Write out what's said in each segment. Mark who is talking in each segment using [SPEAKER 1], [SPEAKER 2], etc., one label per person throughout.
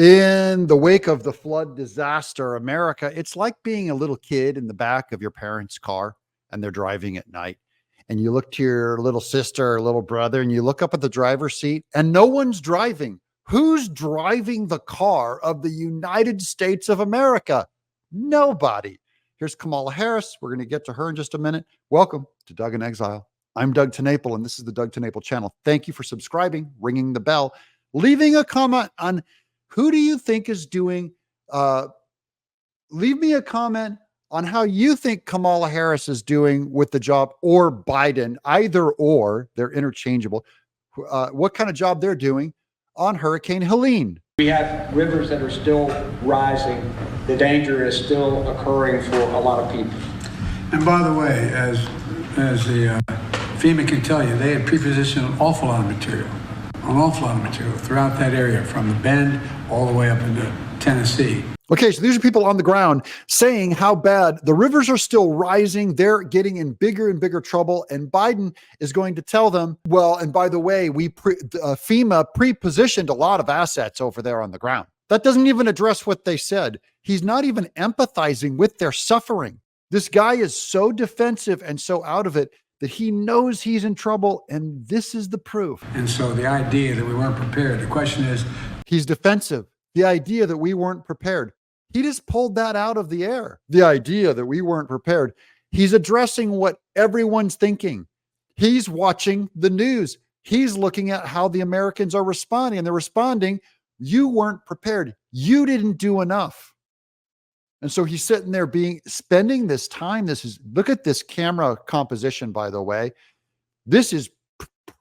[SPEAKER 1] In the wake of the flood disaster, America, it's like being a little kid in the back of your parents' car and they're driving at night. And you look to your little sister or little brother and you look up at the driver's seat and no one's driving. Who's driving the car of the United States of America? Nobody. Here's Kamala Harris. We're going to get to her in just a minute. Welcome to Doug in Exile. I'm Doug TenNapel, and this is the Doug TenNapel channel. Thank you for subscribing, ringing the bell, leaving a comment on who do you think is doing. Leave me a comment on how you think Kamala Harris is doing with the job, or Biden, either or, they're interchangeable. What kind of job they're doing on Hurricane Helene.
[SPEAKER 2] We have rivers that are still rising. The danger is still occurring for a lot of people.
[SPEAKER 3] And by the way, as the FEMA can tell you, they had pre-positioned an awful lot of material throughout that area, from the Bend all the way up into Tennessee.
[SPEAKER 1] Okay, so these are people on the ground saying how bad the rivers are still rising. They're getting in bigger and bigger trouble. And Biden is going to tell them, well, and by the way, FEMA pre-positioned a lot of assets over there on the ground. That doesn't even address what they said. He's not even empathizing with their suffering. This guy is so defensive and so out of it that he knows he's in trouble. And this is the proof.
[SPEAKER 3] And so the idea that we weren't prepared, the question is,
[SPEAKER 1] he's defensive. The idea that we weren't prepared. He just pulled that out of the air. The idea that we weren't prepared. He's addressing what everyone's thinking. He's watching the news. He's looking at how the Americans are responding, and they're responding, you weren't prepared. You didn't do enough. And so he's sitting there spending this time. Look at this camera composition, by the way. This is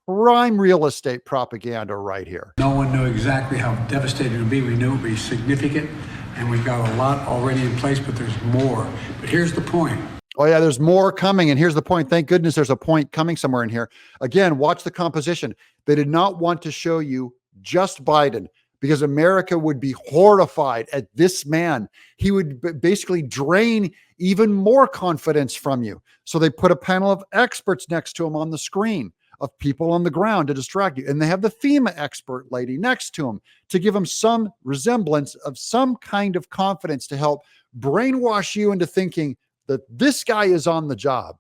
[SPEAKER 1] prime real estate propaganda right here.
[SPEAKER 3] No one knew exactly how devastating it would be. We knew it would be significant, and we've got a lot already in place, but there's more. But here's the point.
[SPEAKER 1] Oh yeah, there's more coming. And here's the point. Thank goodness there's a point coming somewhere in here. Again, watch the composition. They did not want to show you just Biden, because America would be horrified at this man. He would basically drain even more confidence from you. So they put a panel of experts next to him on the screen, of people on the ground to distract you. And they have the FEMA expert lady next to him to give him some resemblance of some kind of confidence to help brainwash you into thinking that this guy is on the job.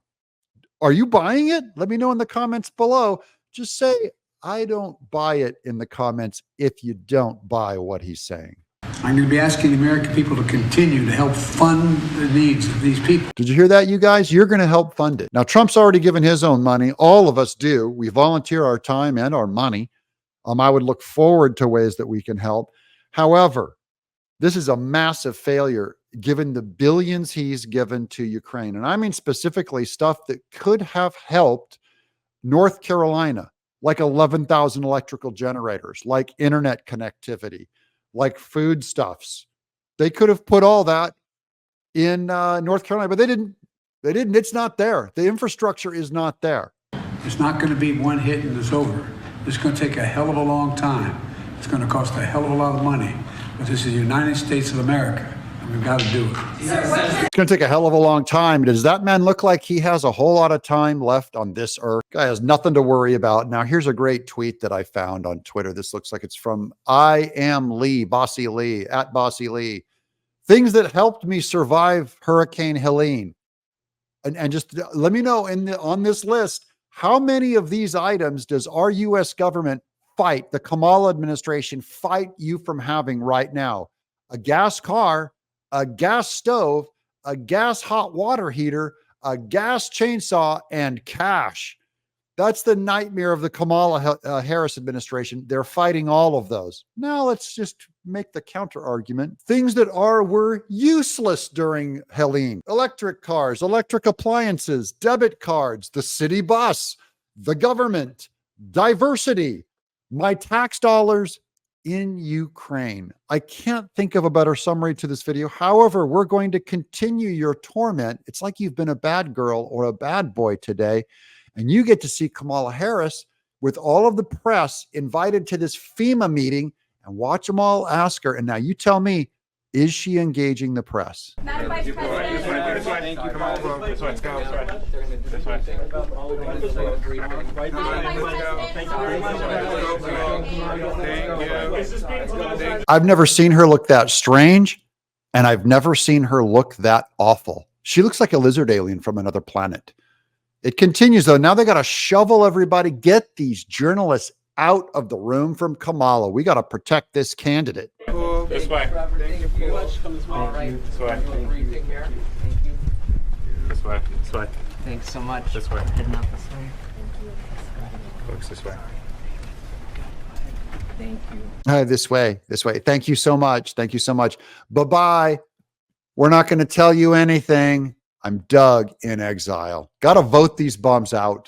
[SPEAKER 1] Are you buying it? Let me know in the comments below. Just say, I don't buy it in the comments if you don't buy what he's saying.
[SPEAKER 3] I'm going to be asking the American people to continue to help fund the needs of these people.
[SPEAKER 1] Did you hear that, you guys? You're going to help fund it. Now, Trump's already given his own money. All of us do. We volunteer our time and our money. I would look forward to ways that we can help. However, this is a massive failure given the billions he's given to Ukraine. And I mean specifically stuff that could have helped North Carolina, like 11,000 electrical generators, like internet connectivity, like foodstuffs. They could have put all that in North Carolina, but they didn't. They didn't. It's not there. The infrastructure is not there.
[SPEAKER 3] It's not going to be one hit and it's over. It's going to take a hell of a long time. It's going to cost a hell of a lot of money. But this is the United States of America, and we've got to do it.
[SPEAKER 1] It's going to take a hell of a long time. Does that man look like he has a whole lot of time left on this earth? Guy has nothing to worry about. Now, here's a great tweet that I found on Twitter. This looks like it's from I am Lee, Bossy Lee, at Bossy Lee. Things that helped me survive Hurricane Helene. And just let me know on this list, how many of these items does our U.S. government fight, the Kamala administration fight you from having right now? A gas car, a gas stove, a gas hot water heater, a gas chainsaw, and cash. That's the nightmare of the Kamala Harris administration. They're fighting all of those. Now let's just make the counter argument. Things that were useless during Helene: electric cars, electric appliances, debit cards, the city bus, the government, diversity, my tax dollars in Ukraine. I can't think of a better summary to this video. However, we're going to continue your torment. It's like you've been a bad girl or a bad boy today, and you get to see Kamala Harris with all of the press invited to this FEMA meeting, and watch them all ask her. And now you tell me, is she engaging the press?
[SPEAKER 4] Madam Vice President. This way.
[SPEAKER 2] Thank you.
[SPEAKER 4] Come over. This way. Let's go. This way. Thank you.
[SPEAKER 1] I've never seen her look that strange, and I've never seen her look that awful. She looks like a lizard alien from another planet. It continues, though. Now they got to shovel everybody, get these journalists out of the room from Kamala. We got to protect this candidate.
[SPEAKER 4] This way.
[SPEAKER 2] Thank you so much. All right.
[SPEAKER 4] This way.
[SPEAKER 2] Take care. Thank you.
[SPEAKER 4] This way. This way.
[SPEAKER 5] Thanks so much.
[SPEAKER 4] This way.
[SPEAKER 5] Heading out this way.
[SPEAKER 4] Folks, this way.
[SPEAKER 5] Thank you.
[SPEAKER 1] This way, this way. Thank you so much. Thank you so much. Bye-bye. We're not going to tell you anything. I'm Doug in exile. Got to vote these bums out.